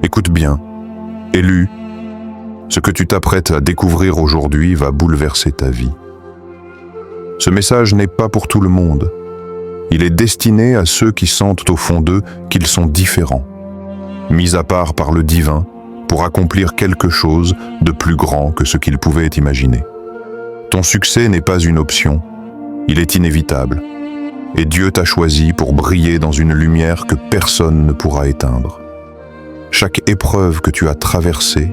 Écoute bien, élu, ce que tu t'apprêtes à découvrir aujourd'hui va bouleverser ta vie. Ce message n'est pas pour tout le monde. Il est destiné à ceux qui sentent au fond d'eux qu'ils sont différents, mis à part par le divin pour accomplir quelque chose de plus grand que ce qu'ils pouvaient imaginer. Ton succès n'est pas une option, il est inévitable. Et Dieu t'a choisi pour briller dans une lumière que personne ne pourra éteindre. Chaque épreuve que tu as traversée,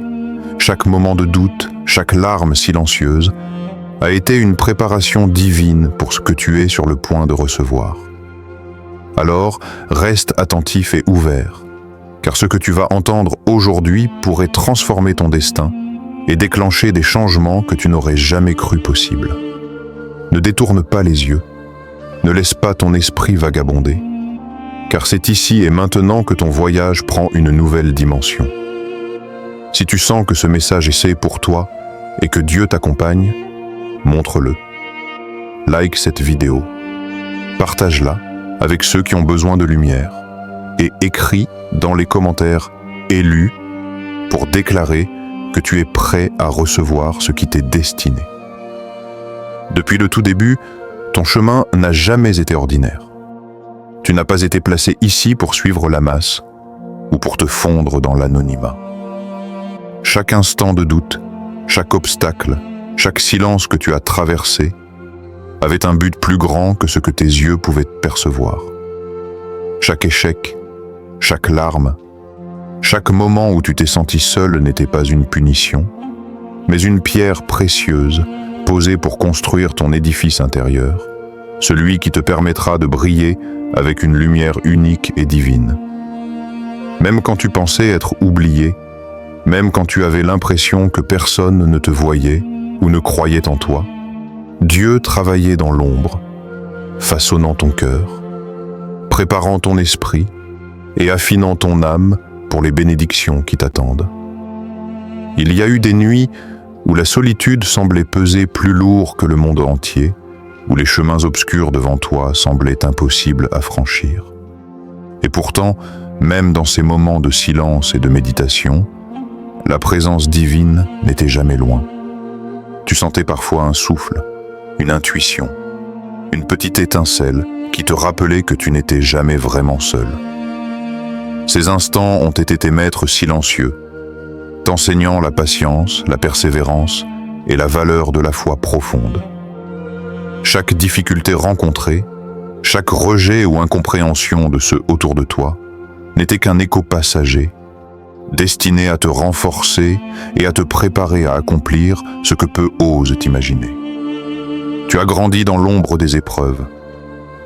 chaque moment de doute, chaque larme silencieuse, a été une préparation divine pour ce que tu es sur le point de recevoir. Alors, reste attentif et ouvert, car ce que tu vas entendre aujourd'hui pourrait transformer ton destin et déclencher des changements que tu n'aurais jamais cru possibles. Ne détourne pas les yeux, ne laisse pas ton esprit vagabonder, car c'est ici et maintenant que ton voyage prend une nouvelle dimension. Si tu sens que ce message est fait pour toi et que Dieu t'accompagne, montre-le. Like cette vidéo, partage-la avec ceux qui ont besoin de lumière et écris dans les commentaires « Élu » pour déclarer que tu es prêt à recevoir ce qui t'est destiné. Depuis le tout début, ton chemin n'a jamais été ordinaire. Tu n'as pas été placé ici pour suivre la masse ou pour te fondre dans l'anonymat. Chaque instant de doute, chaque obstacle, chaque silence que tu as traversé avait un but plus grand que ce que tes yeux pouvaient percevoir. Chaque échec, chaque larme, chaque moment où tu t'es senti seul n'était pas une punition, mais une pierre précieuse posée pour construire ton édifice intérieur, celui qui te permettra de briller avec une lumière unique et divine. Même quand tu pensais être oublié, même quand tu avais l'impression que personne ne te voyait ou ne croyait en toi, Dieu travaillait dans l'ombre, façonnant ton cœur, préparant ton esprit et affinant ton âme pour les bénédictions qui t'attendent. Il y a eu des nuits où la solitude semblait peser plus lourd que le monde entier, où les chemins obscurs devant toi semblaient impossibles à franchir. Et pourtant, même dans ces moments de silence et de méditation, la présence divine n'était jamais loin. Tu sentais parfois un souffle, une intuition, une petite étincelle qui te rappelait que tu n'étais jamais vraiment seul. Ces instants ont été tes maîtres silencieux, t'enseignant la patience, la persévérance et la valeur de la foi profonde. Chaque difficulté rencontrée, chaque rejet ou incompréhension de ceux autour de toi n'était qu'un écho passager, destiné à te renforcer et à te préparer à accomplir ce que peu osent t'imaginer. Tu as grandi dans l'ombre des épreuves,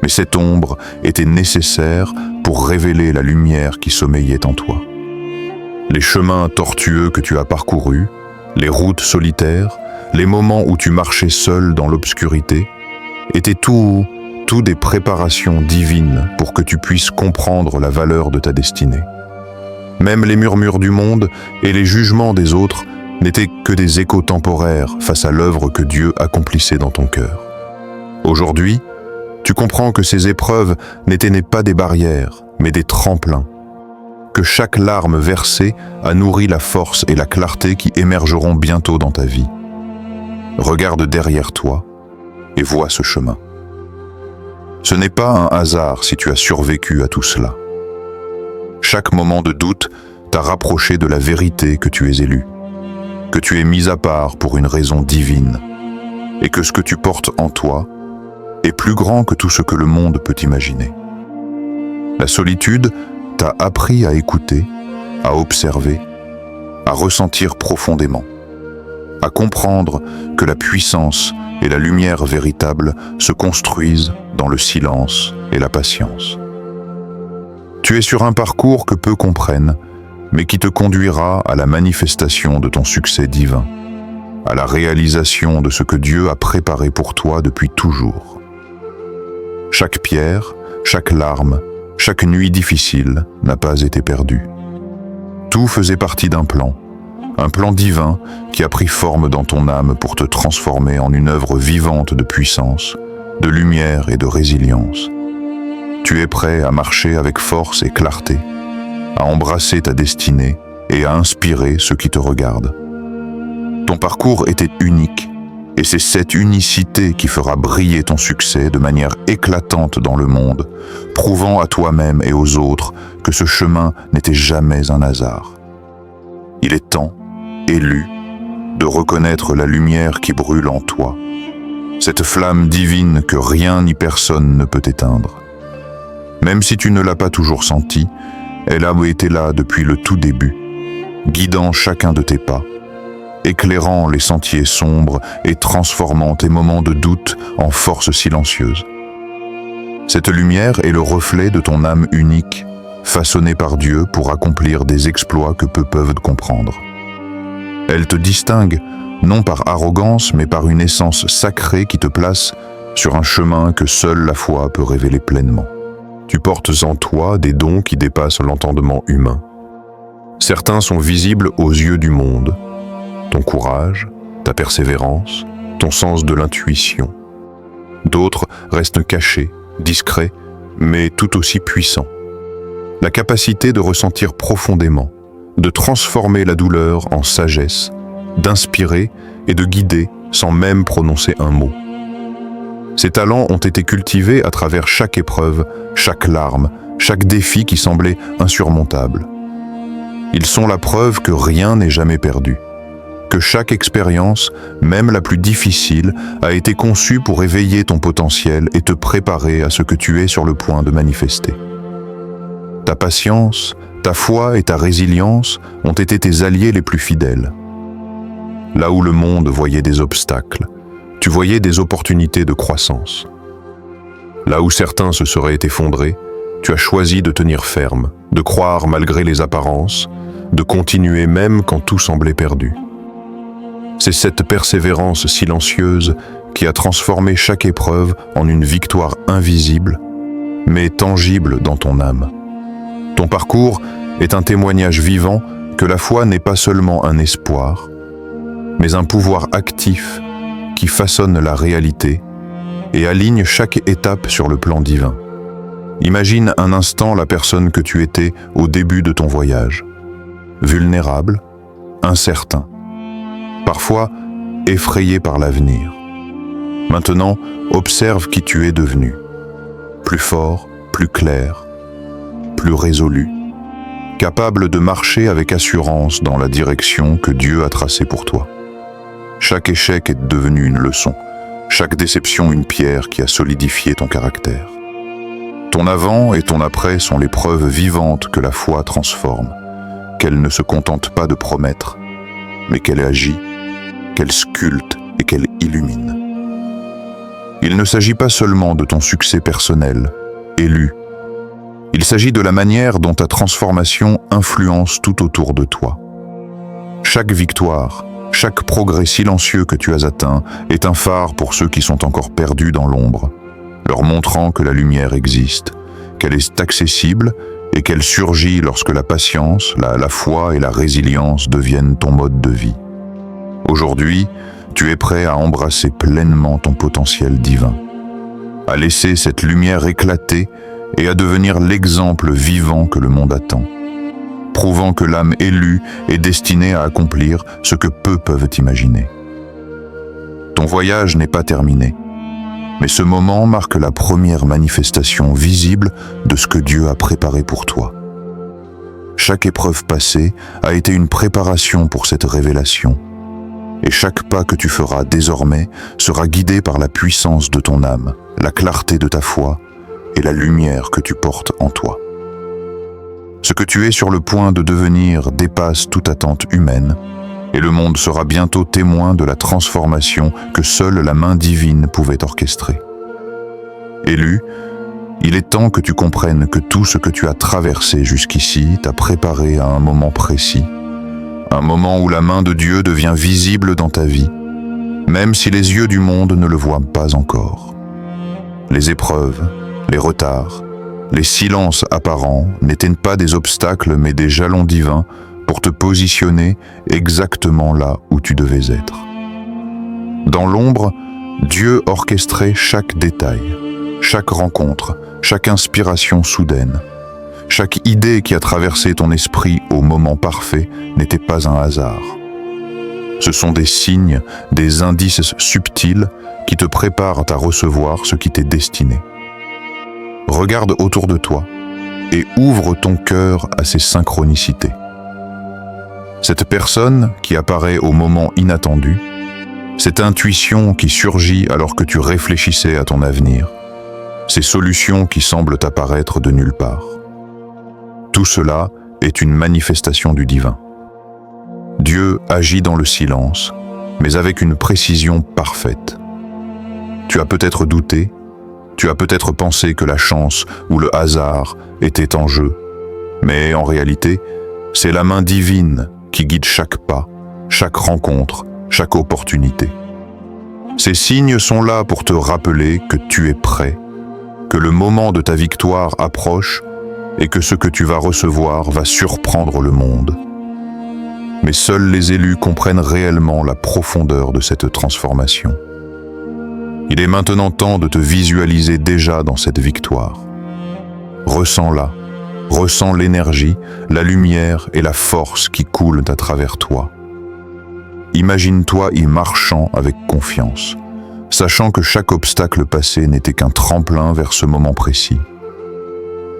mais cette ombre était nécessaire pour révéler la lumière qui sommeillait en toi. Les chemins tortueux que tu as parcourus, les routes solitaires, les moments où tu marchais seul dans l'obscurité, étaient tout des préparations divines pour que tu puisses comprendre la valeur de ta destinée. Même les murmures du monde et les jugements des autres n'étaient que des échos temporaires face à l'œuvre que Dieu accomplissait dans ton cœur. Aujourd'hui, tu comprends que ces épreuves n'étaient pas des barrières, mais des tremplins, que chaque larme versée a nourri la force et la clarté qui émergeront bientôt dans ta vie. Regarde derrière toi et vois ce chemin. Ce n'est pas un hasard si tu as survécu à tout cela. Chaque moment de doute t'a rapproché de la vérité que tu es élu, que tu es mis à part pour une raison divine, et que ce que tu portes en toi est plus grand que tout ce que le monde peut imaginer. La solitude t'a appris à écouter, à observer, à ressentir profondément, à comprendre que la puissance et la lumière véritable se construisent dans le silence et la patience. Tu es sur un parcours que peu comprennent, mais qui te conduira à la manifestation de ton succès divin, à la réalisation de ce que Dieu a préparé pour toi depuis toujours. Chaque pierre, chaque larme, chaque nuit difficile n'a pas été perdue. Tout faisait partie d'un plan divin qui a pris forme dans ton âme pour te transformer en une œuvre vivante de puissance, de lumière et de résilience. Tu es prêt à marcher avec force et clarté, à embrasser ta destinée et à inspirer ceux qui te regardent. Ton parcours était unique, et c'est cette unicité qui fera briller ton succès de manière éclatante dans le monde, prouvant à toi-même et aux autres que ce chemin n'était jamais un hasard. Il est temps, élu, de reconnaître la lumière qui brûle en toi, cette flamme divine que rien ni personne ne peut éteindre. Même si tu ne l'as pas toujours sentie, elle a été là depuis le tout début, guidant chacun de tes pas, éclairant les sentiers sombres et transformant tes moments de doute en force silencieuse. Cette lumière est le reflet de ton âme unique, façonnée par Dieu pour accomplir des exploits que peu peuvent comprendre. Elle te distingue, non par arrogance, mais par une essence sacrée qui te place sur un chemin que seule la foi peut révéler pleinement. Tu portes en toi des dons qui dépassent l'entendement humain. Certains sont visibles aux yeux du monde. Ton courage, ta persévérance, ton sens de l'intuition. D'autres restent cachés, discrets, mais tout aussi puissants. La capacité de ressentir profondément, de transformer la douleur en sagesse, d'inspirer et de guider sans même prononcer un mot. Ces talents ont été cultivés à travers chaque épreuve, chaque larme, chaque défi qui semblait insurmontable. Ils sont la preuve que rien n'est jamais perdu, que chaque expérience, même la plus difficile, a été conçue pour éveiller ton potentiel et te préparer à ce que tu es sur le point de manifester. Ta patience, ta foi et ta résilience ont été tes alliés les plus fidèles. Là où le monde voyait des obstacles, tu voyais des opportunités de croissance. Là où certains se seraient effondrés, tu as choisi de tenir ferme, de croire malgré les apparences, de continuer même quand tout semblait perdu. C'est cette persévérance silencieuse qui a transformé chaque épreuve en une victoire invisible, mais tangible dans ton âme. Ton parcours est un témoignage vivant que la foi n'est pas seulement un espoir, mais un pouvoir actif qui façonne la réalité et aligne chaque étape sur le plan divin. Imagine un instant la personne que tu étais au début de ton voyage. Vulnérable, incertain, parfois effrayé par l'avenir. Maintenant, observe qui tu es devenu. Plus fort, plus clair, plus résolu, capable de marcher avec assurance dans la direction que Dieu a tracée pour toi. Chaque échec est devenu une leçon, chaque déception une pierre qui a solidifié ton caractère. Ton avant et ton après sont les preuves vivantes que la foi transforme, qu'elle ne se contente pas de promettre, mais qu'elle agit, qu'elle sculpte et qu'elle illumine. Il ne s'agit pas seulement de ton succès personnel, élu. Il s'agit de la manière dont ta transformation influence tout autour de toi. Chaque victoire, chaque progrès silencieux que tu as atteint est un phare pour ceux qui sont encore perdus dans l'ombre, leur montrant que la lumière existe, qu'elle est accessible et qu'elle surgit lorsque la patience, la foi et la résilience deviennent ton mode de vie. Aujourd'hui, tu es prêt à embrasser pleinement ton potentiel divin, à laisser cette lumière éclater et à devenir l'exemple vivant que le monde attend, prouvant que l'âme élue est destinée à accomplir ce que peu peuvent imaginer. Ton voyage n'est pas terminé, mais ce moment marque la première manifestation visible de ce que Dieu a préparé pour toi. Chaque épreuve passée a été une préparation pour cette révélation, et chaque pas que tu feras désormais sera guidé par la puissance de ton âme, la clarté de ta foi et la lumière que tu portes en toi. Ce que tu es sur le point de devenir dépasse toute attente humaine, et le monde sera bientôt témoin de la transformation que seule la main divine pouvait orchestrer. Élu, il est temps que tu comprennes que tout ce que tu as traversé jusqu'ici t'a préparé à un moment précis, un moment où la main de Dieu devient visible dans ta vie, même si les yeux du monde ne le voient pas encore. Les épreuves, les retards, les silences apparents n'étaient pas des obstacles mais des jalons divins pour te positionner exactement là où tu devais être. Dans l'ombre, Dieu orchestrait chaque détail, chaque rencontre, chaque inspiration soudaine, chaque idée qui a traversé ton esprit au moment parfait n'était pas un hasard. Ce sont des signes, des indices subtils qui te préparent à recevoir ce qui t'est destiné. Regarde autour de toi et ouvre ton cœur à ces synchronicités. Cette personne qui apparaît au moment inattendu, cette intuition qui surgit alors que tu réfléchissais à ton avenir, ces solutions qui semblent apparaître de nulle part. Tout cela est une manifestation du divin. Dieu agit dans le silence, mais avec une précision parfaite. Tu as peut-être douté, tu as peut-être pensé que la chance ou le hasard étaient en jeu, mais en réalité, c'est la main divine qui guide chaque pas, chaque rencontre, chaque opportunité. Ces signes sont là pour te rappeler que tu es prêt, que le moment de ta victoire approche et que ce que tu vas recevoir va surprendre le monde. Mais seuls les élus comprennent réellement la profondeur de cette transformation. Il est maintenant temps de te visualiser déjà dans cette victoire. Ressens-la, ressens l'énergie, la lumière et la force qui coulent à travers toi. Imagine-toi y marchant avec confiance, sachant que chaque obstacle passé n'était qu'un tremplin vers ce moment précis.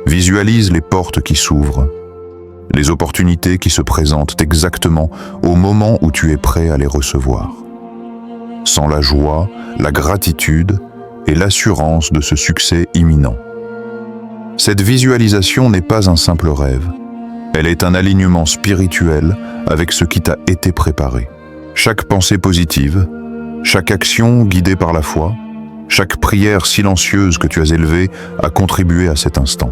Visualise les portes qui s'ouvrent, les opportunités qui se présentent exactement au moment où tu es prêt à les recevoir. Sens la joie, la gratitude et l'assurance de ce succès imminent. Cette visualisation n'est pas un simple rêve, elle est un alignement spirituel avec ce qui t'a été préparé. Chaque pensée positive, chaque action guidée par la foi, chaque prière silencieuse que tu as élevée a contribué à cet instant.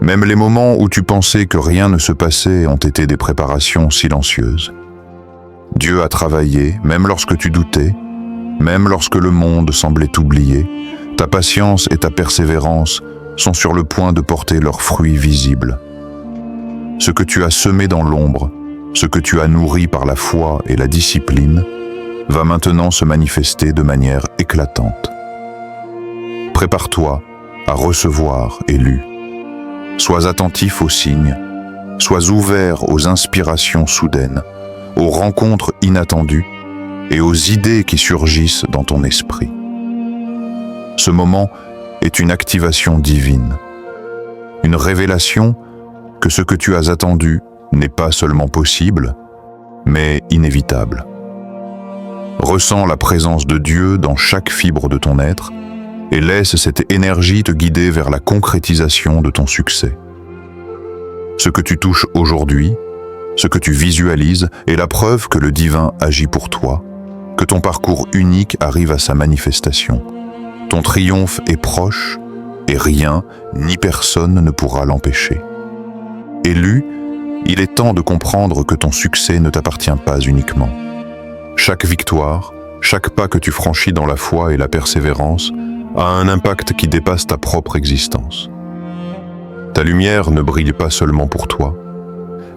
Même les moments où tu pensais que rien ne se passait ont été des préparations silencieuses. Dieu a travaillé, même lorsque tu doutais, même lorsque le monde semblait t'oublier. Ta patience et ta persévérance sont sur le point de porter leurs fruits visibles. Ce que tu as semé dans l'ombre, ce que tu as nourri par la foi et la discipline, va maintenant se manifester de manière éclatante. Prépare-toi à recevoir, élu. Sois attentif aux signes, sois ouvert aux inspirations soudaines, aux rencontres inattendues et aux idées qui surgissent dans ton esprit. Ce moment est une activation divine, une révélation que ce que tu as attendu n'est pas seulement possible, mais inévitable. Ressens la présence de Dieu dans chaque fibre de ton être et laisse cette énergie te guider vers la concrétisation de ton succès. Ce que tu touches aujourd'hui, ce que tu visualises est la preuve que le divin agit pour toi, que ton parcours unique arrive à sa manifestation. Ton triomphe est proche et rien ni personne ne pourra l'empêcher. Élu, il est temps de comprendre que ton succès ne t'appartient pas uniquement. Chaque victoire, chaque pas que tu franchis dans la foi et la persévérance a un impact qui dépasse ta propre existence. Ta lumière ne brille pas seulement pour toi,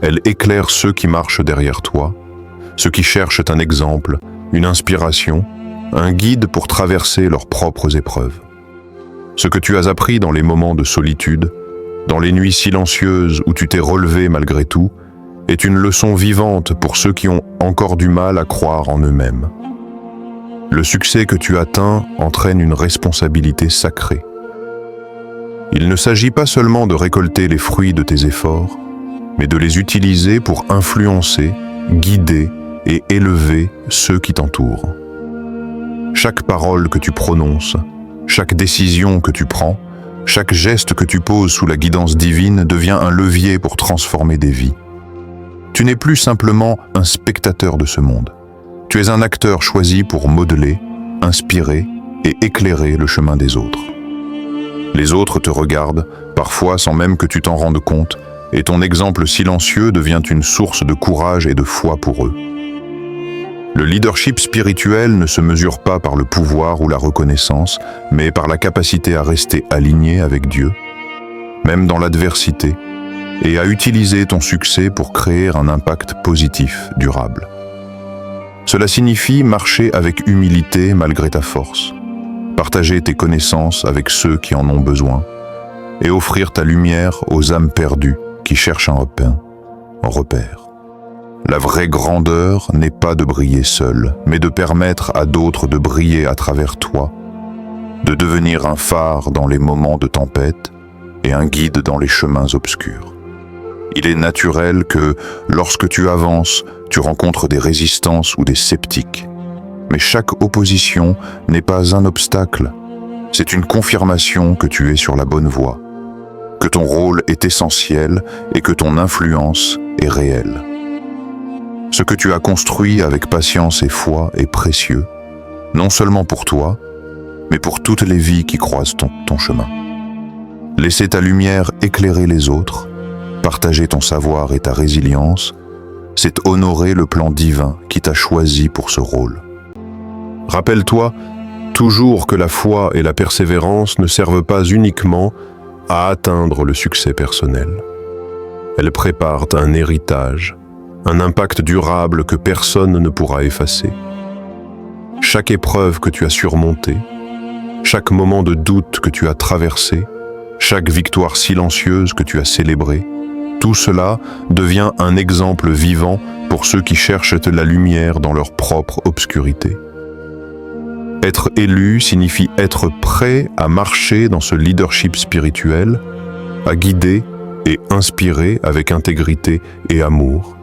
elle éclaire ceux qui marchent derrière toi, ceux qui cherchent un exemple, une inspiration, un guide pour traverser leurs propres épreuves. Ce que tu as appris dans les moments de solitude, dans les nuits silencieuses où tu t'es relevé malgré tout, est une leçon vivante pour ceux qui ont encore du mal à croire en eux-mêmes. Le succès que tu atteins entraîne une responsabilité sacrée. Il ne s'agit pas seulement de récolter les fruits de tes efforts, mais de les utiliser pour influencer, guider et élever ceux qui t'entourent. Chaque parole que tu prononces, chaque décision que tu prends, chaque geste que tu poses sous la guidance divine devient un levier pour transformer des vies. Tu n'es plus simplement un spectateur de ce monde. Tu es un acteur choisi pour modeler, inspirer et éclairer le chemin des autres. Les autres te regardent, parfois sans même que tu t'en rendes compte, et ton exemple silencieux devient une source de courage et de foi pour eux. Le leadership spirituel ne se mesure pas par le pouvoir ou la reconnaissance, mais par la capacité à rester aligné avec Dieu, même dans l'adversité, et à utiliser ton succès pour créer un impact positif, durable. Cela signifie marcher avec humilité malgré ta force, partager tes connaissances avec ceux qui en ont besoin, et offrir ta lumière aux âmes perdues qui cherchent un repère. La vraie grandeur n'est pas de briller seul, mais de permettre à d'autres de briller à travers toi, de devenir un phare dans les moments de tempête et un guide dans les chemins obscurs. Il est naturel que, lorsque tu avances, tu rencontres des résistances ou des sceptiques. Mais chaque opposition n'est pas un obstacle, c'est une confirmation que tu es sur la bonne voie, que ton rôle est essentiel et que ton influence est réelle. Ce que tu as construit avec patience et foi est précieux, non seulement pour toi, mais pour toutes les vies qui croisent ton chemin. Laisser ta lumière éclairer les autres, partager ton savoir et ta résilience, c'est honorer le plan divin qui t'a choisi pour ce rôle. Rappelle-toi toujours que la foi et la persévérance ne servent pas uniquement à atteindre le succès personnel. Elles préparent un héritage, un impact durable que personne ne pourra effacer. Chaque épreuve que tu as surmontée, chaque moment de doute que tu as traversé, chaque victoire silencieuse que tu as célébrée, tout cela devient un exemple vivant pour ceux qui cherchent la lumière dans leur propre obscurité. Être élu signifie être prêt à marcher dans ce leadership spirituel, à guider et inspirer avec intégrité et amour,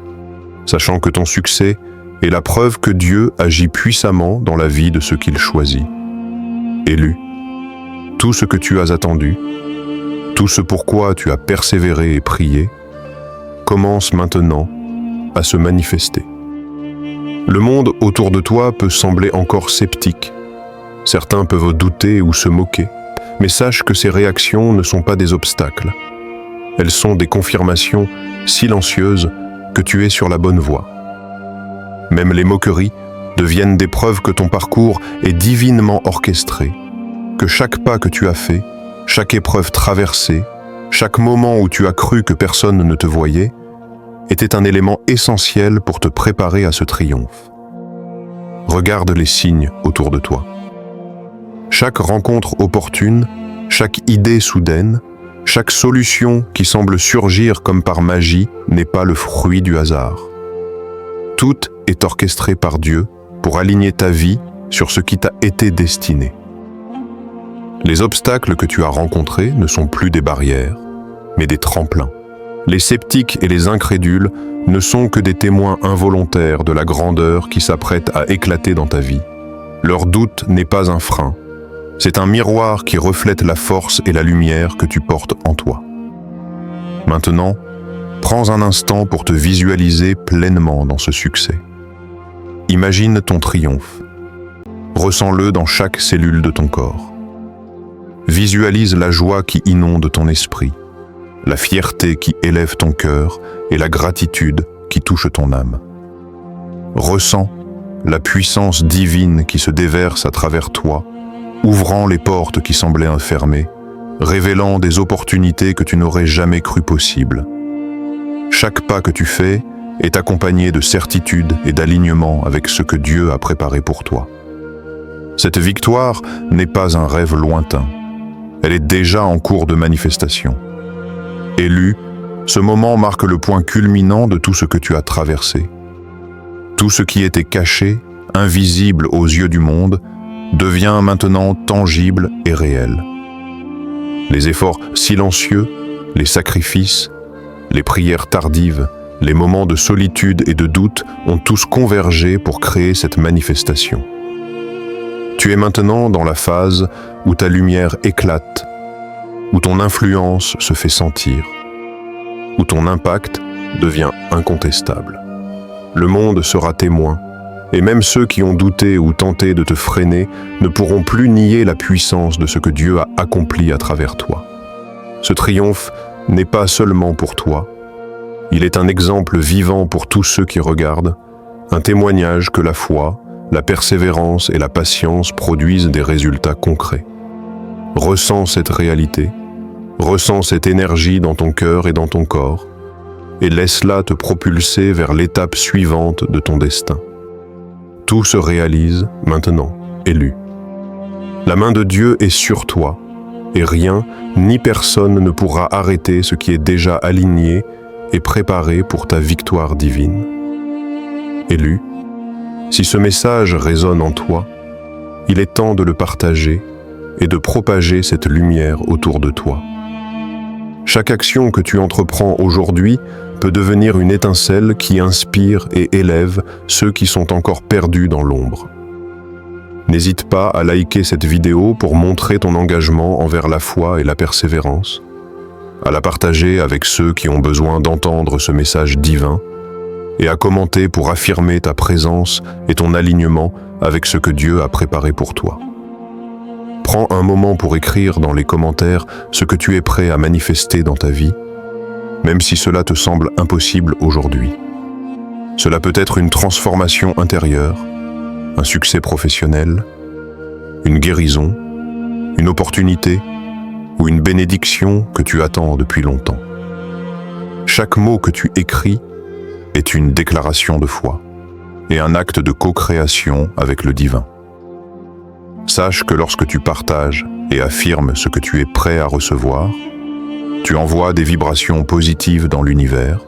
sachant que ton succès est la preuve que Dieu agit puissamment dans la vie de ceux qu'il choisit. Élu, tout ce que tu as attendu, tout ce pourquoi tu as persévéré et prié, commence maintenant à se manifester. Le monde autour de toi peut sembler encore sceptique. Certains peuvent douter ou se moquer, mais sache que ces réactions ne sont pas des obstacles. Elles sont des confirmations silencieuses que tu es sur la bonne voie. Même les moqueries deviennent des preuves que ton parcours est divinement orchestré, que chaque pas que tu as fait, chaque épreuve traversée, chaque moment où tu as cru que personne ne te voyait, était un élément essentiel pour te préparer à ce triomphe. Regarde les signes autour de toi. Chaque rencontre opportune, chaque idée soudaine, chaque solution qui semble surgir comme par magie n'est pas le fruit du hasard. Tout est orchestré par Dieu pour aligner ta vie sur ce qui t'a été destiné. Les obstacles que tu as rencontrés ne sont plus des barrières, mais des tremplins. Les sceptiques et les incrédules ne sont que des témoins involontaires de la grandeur qui s'apprête à éclater dans ta vie. Leur doute n'est pas un frein, c'est un miroir qui reflète la force et la lumière que tu portes en toi. Maintenant, prends un instant pour te visualiser pleinement dans ce succès. Imagine ton triomphe. Ressens-le dans chaque cellule de ton corps. Visualise la joie qui inonde ton esprit, la fierté qui élève ton cœur et la gratitude qui touche ton âme. Ressens la puissance divine qui se déverse à travers toi, ouvrant les portes qui semblaient fermées, révélant des opportunités que tu n'aurais jamais cru possibles. Chaque pas que tu fais est accompagné de certitude et d'alignement avec ce que Dieu a préparé pour toi. Cette victoire n'est pas un rêve lointain, elle est déjà en cours de manifestation. Élu, ce moment marque le point culminant de tout ce que tu as traversé. Tout ce qui était caché, invisible aux yeux du monde, devient maintenant tangible et réel. Les efforts silencieux, les sacrifices, les prières tardives, les moments de solitude et de doute ont tous convergé pour créer cette manifestation. Tu es maintenant dans la phase où ta lumière éclate, où ton influence se fait sentir, où ton impact devient incontestable. Le monde sera témoin, et même ceux qui ont douté ou tenté de te freiner ne pourront plus nier la puissance de ce que Dieu a accompli à travers toi. Ce triomphe n'est pas seulement pour toi, il est un exemple vivant pour tous ceux qui regardent, un témoignage que la foi, la persévérance et la patience produisent des résultats concrets. Ressens cette réalité, ressens cette énergie dans ton cœur et dans ton corps, et laisse-la te propulser vers l'étape suivante de ton destin. Tout se réalise maintenant, élu. La main de Dieu est sur toi, et rien ni personne ne pourra arrêter ce qui est déjà aligné et préparé pour ta victoire divine. Élu, si ce message résonne en toi, il est temps de le partager et de propager cette lumière autour de toi. Chaque action que tu entreprends aujourd'hui peut devenir une étincelle qui inspire et élève ceux qui sont encore perdus dans l'ombre. N'hésite pas à liker cette vidéo pour montrer ton engagement envers la foi et la persévérance, à la partager avec ceux qui ont besoin d'entendre ce message divin, et à commenter pour affirmer ta présence et ton alignement avec ce que Dieu a préparé pour toi. Prends un moment pour écrire dans les commentaires ce que tu es prêt à manifester dans ta vie, même si cela te semble impossible aujourd'hui. Cela peut être une transformation intérieure, un succès professionnel, une guérison, une opportunité ou une bénédiction que tu attends depuis longtemps. Chaque mot que tu écris est une déclaration de foi et un acte de co-création avec le divin. Sache que lorsque tu partages et affirmes ce que tu es prêt à recevoir, tu envoies des vibrations positives dans l'univers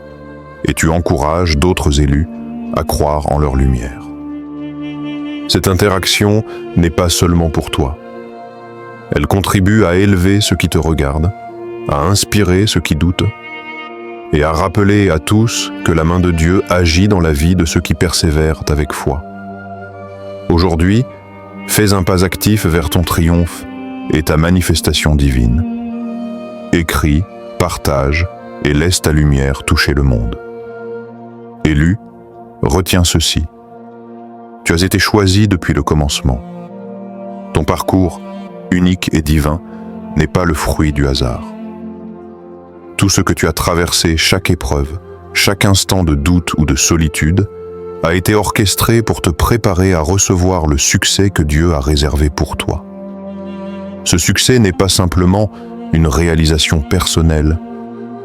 et tu encourages d'autres élus à croire en leur lumière. Cette interaction n'est pas seulement pour toi. Elle contribue à élever ceux qui te regardent, à inspirer ceux qui doutent et à rappeler à tous que la main de Dieu agit dans la vie de ceux qui persévèrent avec foi. Aujourd'hui, fais un pas actif vers ton triomphe et ta manifestation divine. Écris, partage et laisse ta lumière toucher le monde. Élu, retiens ceci. Tu as été choisi depuis le commencement. Ton parcours, unique et divin, n'est pas le fruit du hasard. Tout ce que tu as traversé, chaque épreuve, chaque instant de doute ou de solitude, a été orchestré pour te préparer à recevoir le succès que Dieu a réservé pour toi. Ce succès n'est pas simplement une réalisation personnelle,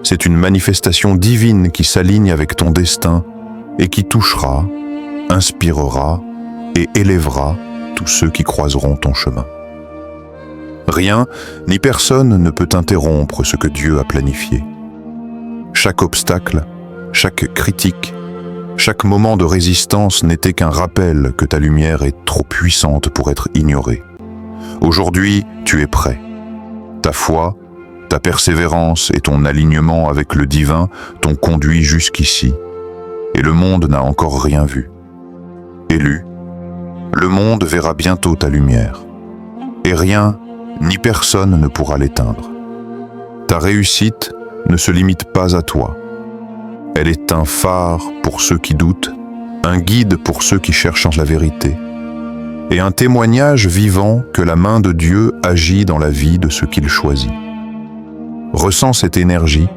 c'est une manifestation divine qui s'aligne avec ton destin et qui touchera, inspirera et élèvera tous ceux qui croiseront ton chemin. Rien ni personne ne peut interrompre ce que Dieu a planifié. Chaque obstacle, chaque critique, chaque moment de résistance n'était qu'un rappel que ta lumière est trop puissante pour être ignorée. Aujourd'hui, tu es prêt. Ta foi, ta persévérance et ton alignement avec le divin t'ont conduit jusqu'ici, et le monde n'a encore rien vu. Élu, le monde verra bientôt ta lumière, et rien ni personne ne pourra l'éteindre. Ta réussite ne se limite pas à toi. Elle est un phare pour ceux qui doutent, un guide pour ceux qui cherchent la vérité, et un témoignage vivant que la main de Dieu agit dans la vie de ceux qu'il choisit. Ressens cette énergie,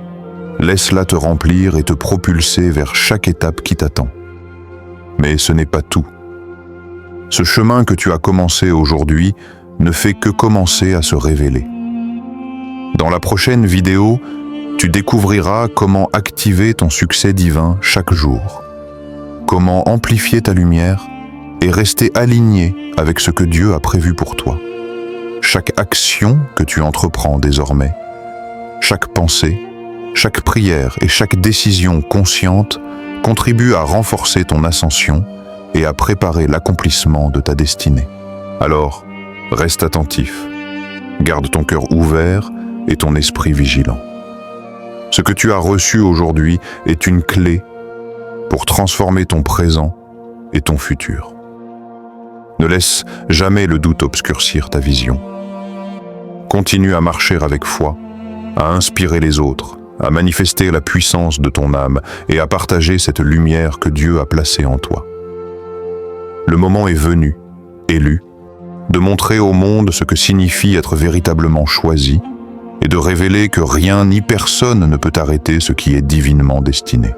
laisse-la te remplir et te propulser vers chaque étape qui t'attend. Mais ce n'est pas tout. Ce chemin que tu as commencé aujourd'hui ne fait que commencer à se révéler. Dans la prochaine vidéo, tu découvriras comment activer ton succès divin chaque jour, comment amplifier ta lumière et rester aligné avec ce que Dieu a prévu pour toi. Chaque action que tu entreprends désormais, chaque pensée, chaque prière et chaque décision consciente contribue à renforcer ton ascension et à préparer l'accomplissement de ta destinée. Alors, reste attentif, garde ton cœur ouvert et ton esprit vigilant. Ce que tu as reçu aujourd'hui est une clé pour transformer ton présent et ton futur. Ne laisse jamais le doute obscurcir ta vision. Continue à marcher avec foi, à inspirer les autres, à manifester la puissance de ton âme et à partager cette lumière que Dieu a placée en toi. Le moment est venu, élu, de montrer au monde ce que signifie être véritablement choisi et de révéler que rien ni personne ne peut arrêter ce qui est divinement destiné.